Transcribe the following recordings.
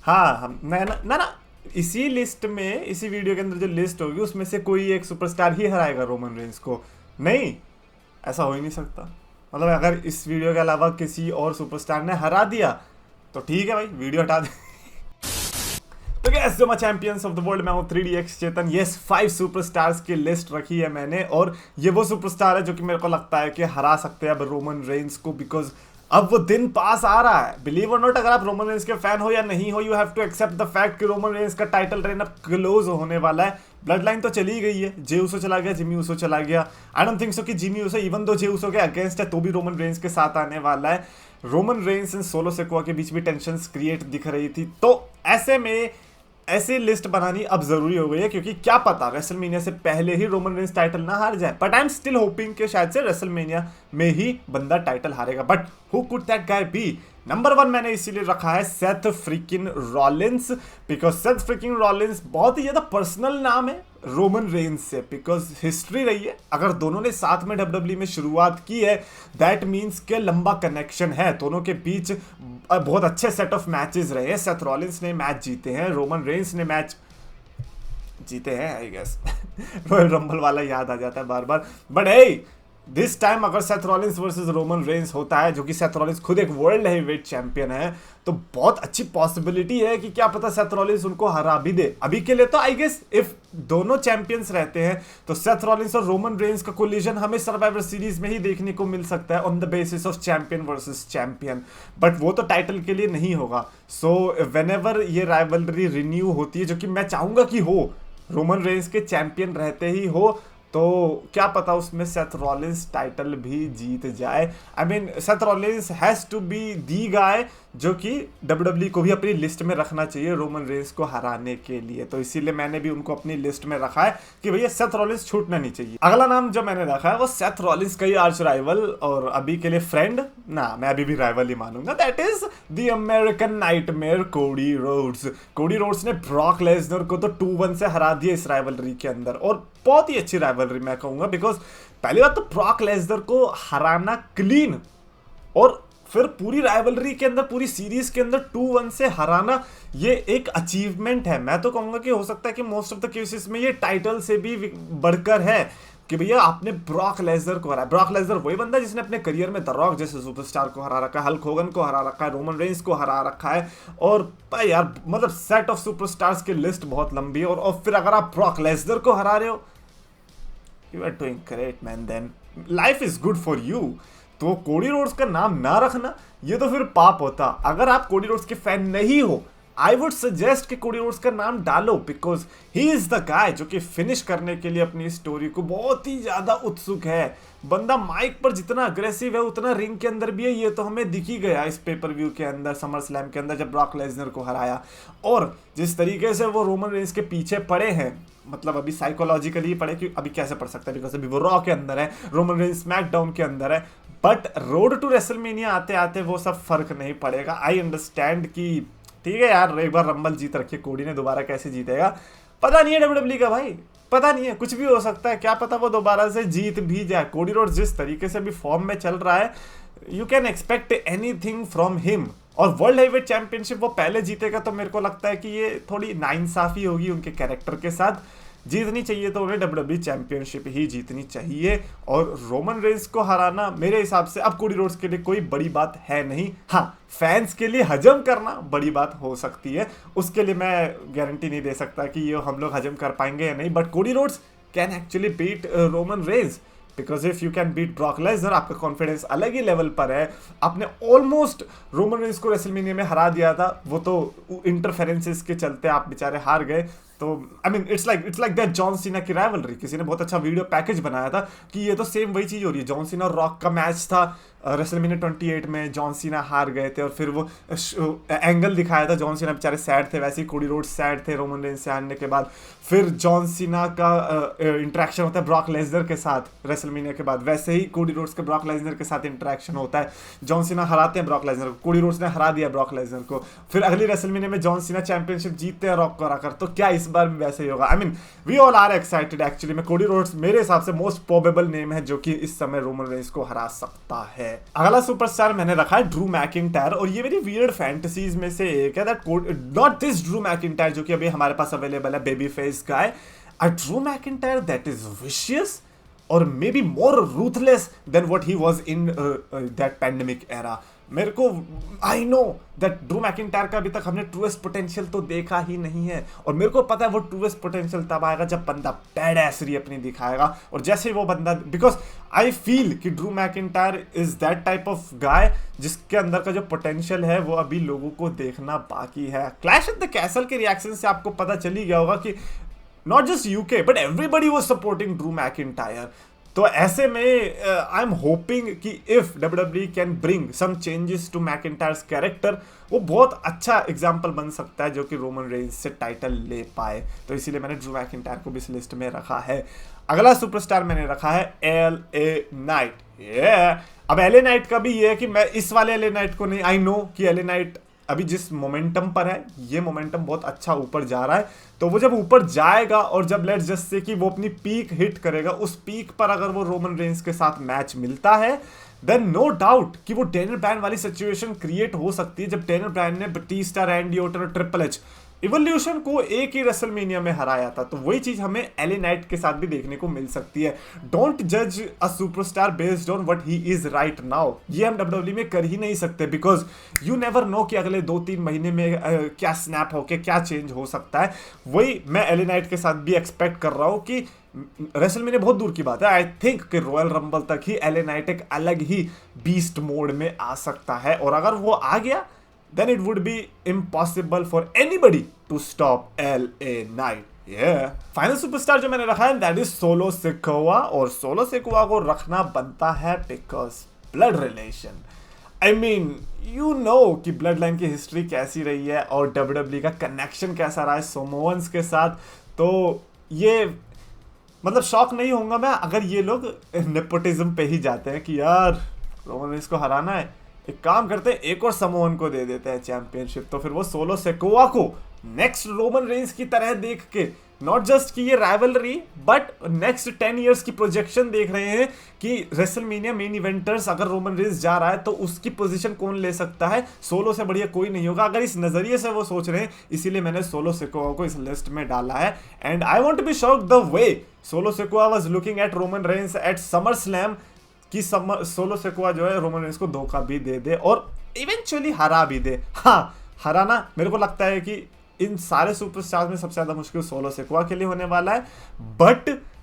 हाँ हम ना, इसी लिस्ट में, इसी वीडियो के अंदर जो लिस्ट होगी उसमें से कोई एक सुपरस्टार ही हराएगा रोमन रेंस को। नहीं, ऐसा हो ही नहीं सकता। मतलब अगर इस वीडियो के अलावा किसी और सुपरस्टार ने हरा दिया तो ठीक है भाई, वीडियो हटा दे। तो गैस जो मैं चैंपियंस ऑफ द वर्ल्ड में हूँ 3DX चेतन। यस 5 सुपरस्टार्स की लिस्ट रखी है मैंने, और ये वो सुपरस्टार है जो कि मेरे को लगता है कि हरा सकते हैं अब रोमन रेंस को, बिकॉज अब वो दिन पास आ रहा है। बिलीव और नॉट, अगर आप रोमन रेंस के फैन हो या नहीं हो, you have to accept the fact कि रोमन रेंस का टाइटल रेन अब क्लोज होने वाला है। ब्लड लाइन तो चली गई है, जे ऊसो चला गया, जिमी ऊसो चला गया। आई डोंट थिंक सो कि Jimmy Uso even though Jey Uso के अगेंस्ट है तो भी रोमन रेंस के साथ आने वाला है। Roman Reigns and solo Sikoa के बीच भी टेंशन क्रिएट दिख रही थी, तो ऐसे में ऐसी लिस्ट बनानी अब जरूरी हो गई है, क्योंकि क्या पता रेसलमेनिया से पहले ही रोमन रेंस टाइटल ना हार जाए। But I am still hoping कि शायद से रेसलमेनिया में ही बंदा टाइटल हारेगा। But who could that guy be? Number 1 मैंने इसीलिए रखा है Seth frickin Rollins, because Seth frickin Rollins बहुत ही ज्यादा पर्सनल नाम है रोमन रेंस से, बिकॉज हिस्ट्री रही है। अगर दोनों ने साथ में डब्ल्यूडब्ल्यू में शुरुआत की है, दैट मीन्स के लंबा कनेक्शन है दोनों के बीच। बहुत अच्छे सेट ऑफ मैचेस रहे हैं। सेथ रॉलिंस ने मैच जीते हैं, रोमन रेंस ने मैच जीते हैं आई गेस। रॉयल रंबल वाला याद आ जाता है बार बार। बट हे, दिस टाइम अगर Seth Rollins versus Roman Reigns होता है, जो कि सेथ रॉलिंस खुद एक वर्ल्ड हैवीवेट चैंपियन है, तो बहुत अच्छी पॉसिबिलिटी है कि क्या पता सेथ रॉलिंस उनको हरा भी दे। अभी के लिए तो आई गेस इफ दोनों चैंपियंस रहते हैं तो सेथ रॉलिंस और रोमन रेंस का कोलिजन हमें सर्वाइवर सीरीज में ही देखने को मिल सकता है on the basis of champion versus champion. But वो तो टाइटल के लिए नहीं होगा। सो व्हेनेवर ये राइवलरी रिन्यू होती है, जो कि मैं चाहूंगा कि हो, रोमन रेंस के चैंपियन रहते ही हो, तो क्या पता उसमें सेथ रॉलिंस टाइटल भी जीत जाए। I mean Seth Rollins has to be the guy जो कि डब्ल्यूडब्ल्यू को भी अपनी लिस्ट में रखना चाहिए रोमन रेंस को हराने के लिए। तो इसीलिए मैंने भी उनको अपनी लिस्ट में रखा है कि भैया सेथ रॉलिंस छूटना नहीं चाहिए। अगला नाम जो मैंने रखा है वो सेथ रॉलिंस का ही आर्च राइवल और अभी के लिए फ्रेंड, ना मैं अभी भी राइवल ही मानूंगा, that is the American nightmare Cody Rhodes. Cody Rhodes ने ब्रॉक लेसनर को तो 2-1 से हरा दिया इस राइवलरी के अंदर, और बहुत ही अच्छी राइवलरी मैं कहूंगा। बिकॉज पहली बात तो ब्रॉक लेसनर को हराना क्लीन, और फिर पूरी राइवलरी के अंदर, पूरी सीरीज के अंदर 2-1 से हराना, ये एक अचीवमेंट है। मैं तो कहूंगा कि हो सकता है कि मोस्ट ऑफ द केसेस में ये टाइटल से भी बढ़कर है कि भैया आपने ब्रॉक लेसनर को हराया। ब्रॉक लेसनर वही बंदा जिसने अपने करियर में द रॉक जैसे सुपरस्टार को हरा रखा है, हल्क होगन को हरा रखा है, रोमन रेंस को हरा रखा है, और यार मतलब सेट ऑफ सुपरस्टार्स की लिस्ट बहुत लंबी है। और फिर अगर आप ब्रॉक लेसनर को हरा रहे हो, you are doing great man, then life is good for you. तो कोडी रोड्स का नाम ना रखना ये तो फिर पाप होता। अगर आप कोडी रोड्स के फैन नहीं हो, आई वुड सजेस्ट कि कोडी रोड्स का नाम डालो, because he is the guy जो कि फिनिश करने के लिए अपनी स्टोरी को बहुत ही ज्यादा उत्सुक है। बंदा माइक पर जितना अग्रेसिव है उतना रिंग के अंदर भी है, ये तो हमें दिख ही गया इस पेपर व्यू के अंदर, समर स्लैम के अंदर जब ब्रॉक लेसनर को हराया। और जिस तरीके से वो रोमन रेंस के पीछे पड़े हैं, मतलब अभी साइकोलॉजिकली पड़े, कि अभी कैसे पढ़ सकता है बिकॉज अभी वो रॉ के अंदर है, रोमन रेंस स्मैकडाउन के अंदर है। बट रोड टू रेसलमेनिया आते आते वो सब फर्क नहीं पड़ेगा। आई अंडरस्टैंड कि ठीक है यार, एक बार रंबल जीत रखी कोडी ने, दोबारा कैसे जीतेगा पता नहीं है डब्ल्यूडब्ल्यू का भाई, पता नहीं है, कुछ भी हो सकता है। क्या पता वो दोबारा से जीत भी जाए। कोडी रोड्स जिस तरीके से भी फॉर्म में चल रहा है, you can expect anything from him. और वर्ल्ड हैवीवेट चैंपियनशिप वो पहले जीतेगा, तो मेरे को लगता है कि ये थोड़ी नाइंसाफी होगी उनके कैरेक्टर के साथ। जीतनी चाहिए तो उन्हें डब्ल्यूडब्ल्यू चैंपियनशिप ही जीतनी चाहिए, और रोमन रेंस को हराना मेरे हिसाब से अब कोडी रोड्स के लिए कोई बड़ी बात है नहीं। हाँ, फैंस के लिए हजम करना बड़ी बात हो सकती है, उसके लिए मैं गारंटी नहीं दे सकता कि ये हम लोग हजम कर पाएंगे या नहीं। But Cody Rhodes can actually beat Roman Reigns, because if you can beat Brock Lesnar, आपका कॉन्फिडेंस अलग ही लेवल पर है। आपने ऑलमोस्ट रोमन रेंस को रेसलमेनिया में हरा दिया था, वो तो इंटरफेरेंसेस के चलते आप बेचारे हार गए। तो I mean it's like that John Cena की राइवलरी। किसी ने बहुत अच्छा वीडियो पैकेज बनाया था कि ये तो सेम वही चीज हो रही है। जॉन सीना और रॉक का मैच था रेसलमेनिया 28 में, जॉन सीना हार गए थे, और फिर वो एंगल दिखाया था, जॉन सीना बेचारे सैड थे, वैसे ही कोडी रोड्स सैड थे रोमन रेंस से हारने के बाद। फिर जॉन सीना का इंटरेक्शन होता है ब्रॉक लेसनर के साथ रेसलमेनिया के बाद, वैसे ही कोडी रोड्स का ब्रॉक लेसनर के साथ इंटरेक्शन होता है। जॉन सीना हराते हैं ब्रॉक लेसनर को, कोडी रोड्स ने हरा दिया ब्रॉक लेसनर को, फिर अगली रेसलमेनिया महीने में जॉन सीना चैंपियनशिप जीतते हैं रॉक को हराकर, तो क्या इस बार भी वैसे ही होगा? I mean we all are excited actually में। कोडी रोड्स मेरे हिसाब से मोस्ट प्रोबेबल नेम है जो कि इस समय रोमन रेंस को हरा सकता है। अगला सुपरस्टार मैंने रखा है ड्रू मैकिंटायर, और ये मेरी वियर्ड फैंटेसीज में से एक है। That not this Drew McIntyre जो कि अभी हमारे पास अवेलेबल है, बेबी फेस का है। A Drew McIntyre that is vicious और maybe more ruthless than what he was in that pandemic era. मेरे को I know that Drew McIntyre का अभी तक हमने ट्रूएस्ट पोटेंशियल तो देखा ही नहीं है, और मेरे को पता है वो ट्रूएस्ट पोटेंशियल तब आएगा जब बंदा बैडएसरी अपनी दिखाएगा। और जैसे ही वो बंदा, बिकॉज आई फील कि Drew McIntyre is that type of guy जिसके अंदर का जो पोटेंशियल है वो अभी लोगों को देखना बाकी है। क्लैश एट द कैसल के रिएक्शन से आपको पता चल ही गया होगा कि not just UK but everybody was supporting Drew McIntyre. तो ऐसे में आई एम होपिंग कि if WWE can bring some changes to McIntyre's character, वो बहुत अच्छा एग्जांपल बन सकता है जो कि रोमन रेंस से टाइटल ले पाए। तो इसीलिए मैंने ड्रू मैकिंटायर को भी इस लिस्ट में रखा है। अगला सुपरस्टार मैंने रखा है LA नाइट। अब LA नाइट का भी ये है कि मैं इस वाले LA नाइट को नहीं, आई नो कि LA नाइट अभी जिस मोमेंटम पर है, ये मोमेंटम बहुत अच्छा ऊपर जा रहा है, तो वो जब ऊपर जाएगा और जब लेट्स जस्ट से कि वो अपनी पीक हिट करेगा, उस पीक पर अगर वो रोमन रेंस के साथ मैच मिलता है, देन नो डाउट कि वो डेनियल ब्रायन वाली सिचुएशन क्रिएट हो सकती है जब डेनियल ब्रायन ने बटिस्टा, रैंडी ऑर्टन और ट्रिपल एच इवोल्यूशन को एक ही रेसलमेनिया में हराया था। तो वही चीज हमें LA नाइट के साथ भी देखने को मिल सकती है। डोंट जज a superstar based on what he is right now, ये हम WWE में कर ही नहीं सकते, बिकॉज यू नेवर नो कि अगले 2-3 महीने में क्या स्नैप होके क्या चेंज हो सकता है। वही मैं LA नाइट के साथ भी एक्सपेक्ट कर रहा हूँ कि रेसलमेनिया बहुत दूर की बात है, आई थिंक कि रॉयल रंबल तक ही LA नाइट एक अलग ही बीस्ट मोड में आ सकता है, और अगर वो आ गया then it would be impossible for anybody to stop LA Knight. Yeah. Final superstar जो मैंने रखा है that is सोलो सिकोआ, और सोलो सिकोआ को रखना बनता है because blood relation. I mean, you know कि ब्लड लाइन की हिस्ट्री कैसी रही है और WWE का कनेक्शन कैसा रहा है सोमोअन्स के साथ। तो ये मतलब शॉक नहीं होऊंगा मैं अगर ये लोग नेपोटिज्म पे ही जाते हैं कि यार रोमन रेंस को हराना है, एक काम करते हैं एक और समोअन को दे देते हैं चैंपियनशिप। तो फिर वो सोलो सिकोआ को नेक्स्ट रोमन रेंस की तरह देख के, नॉट जस्ट कि ये राइवलरी बट नेक्स्ट 10 इयर्स की प्रोजेक्शन देख रहे हैं कि रेसलमेनिया मेन इवेंटर्स अगर रोमन रेंस जा रहा है तो उसकी पोजीशन कौन ले सकता है, सोलो से बढ़िया कोई नहीं होगा। अगर इस नजरिए से वो सोच रहे हैं, इसीलिए मैंने सोलो सिकोआ को इस लिस्ट में डाला है। And I want to be shocked the way Solo Sikoa was looking at Roman Reigns at SummerSlam कि सोलो सिकोआ जो है रोमन रेंस को धोखा भी दे दे और इवेंचुअली हरा भी दे। हाँ, हराना मेरे को लगता है कि इन सारे सुपरस्टार्स में सबसे ज्यादा मुश्किल सोलो सिकोआ के लिए होने वाला है,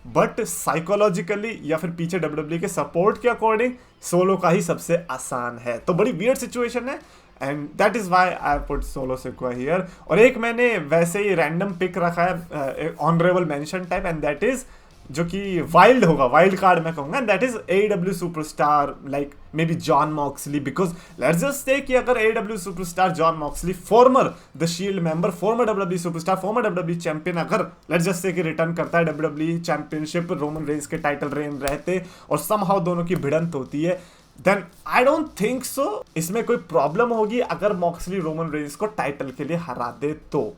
बट साइकोलॉजिकली या फिर पीछे WWE के सपोर्ट के अकॉर्डिंग सोलो का ही सबसे आसान है। तो बड़ी वियर्ड सिचुएशन है and that is why I put solo Sikoa here. और एक मैंने वैसे ही रैंडम पिक रखा है honourable mention type, and that is जो कि वाइल्ड होगा, वाइल्ड कार्ड मैं कहूंगा, that is AEW superstar like may be John Moxley. Because let's just से कि अगर AEW superstar John Moxley, farmer the shield member, farmer WWE superstar, farmer WWE champion, अगर let's just से कि return करता है WWE चैंपियनशिप, रोमन रेंस के title reign रहते और समहाउ दोनों की भिड़ंत होती है, then I don't think so इसमें कोई प्रॉब्लम होगी अगर मॉक्सली रोमन रेंस को टाइटल के लिए हरा दे तो।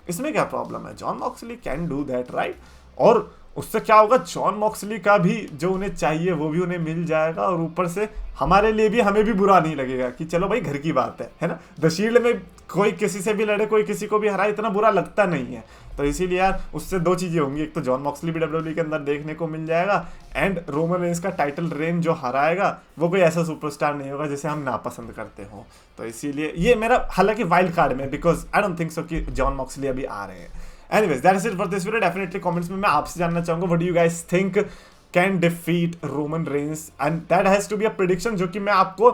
इसमें क्या प्रॉब्लम है? Jon Moxley can do that, right? और उससे क्या होगा, जॉन मॉक्सली का भी जो उन्हें चाहिए वो भी उन्हें मिल जाएगा, और ऊपर से हमारे लिए भी, हमें भी बुरा नहीं लगेगा कि चलो भाई घर की बात है ना। द शील्ड में कोई किसी से भी लड़े, कोई किसी को भी हराए, इतना बुरा लगता नहीं है। तो इसीलिए यार उससे दो चीजें होंगी, एक तो जॉन मॉक्सली भी WWE के अंदर देखने को मिल जाएगा, एंड रोमन रेंस का टाइटल रेन जो हराएगा वो कोई ऐसा सुपरस्टार नहीं होगा जिसे हम नापसंद करते हो। तो इसीलिए ये मेरा हालांकि वाइल्ड कार्ड में, बिकॉज आई डोंट थिंक सो कि जॉन मॉक्सली अभी आ रहे हैं। Anyways, that is it for this video. Definitely comments में मैं आपसे जानना चाहूंगा what do you guys think can defeat Roman Reigns, and that has to be a prediction जो कि मैं आपको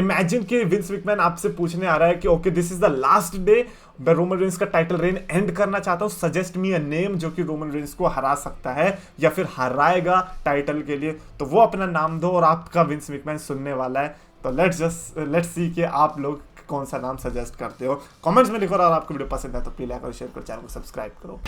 imagine कि विंस मैकमैन आपसे पूछने आ रहा है कि okay this is the last day मैं रोमन रेंस का टाइटल रेन एंड करना चाहता हूँ, सजेस्ट मी अ नेम जो कि रोमन रेंस को हरा सकता है या फिर हराएगा टाइटल के लिए, तो वो अपना नाम दो और आपका विंस मैकमैन सुनने वाला है। तो लेट्स सी कि आप लोग कौन सा नाम सजेस्ट करते हो, कमेंट्स में लिखो। और आपको वीडियो पसंद है तो प्लीज लाइक और शेयर करो, चैनल को सब्सक्राइब करो।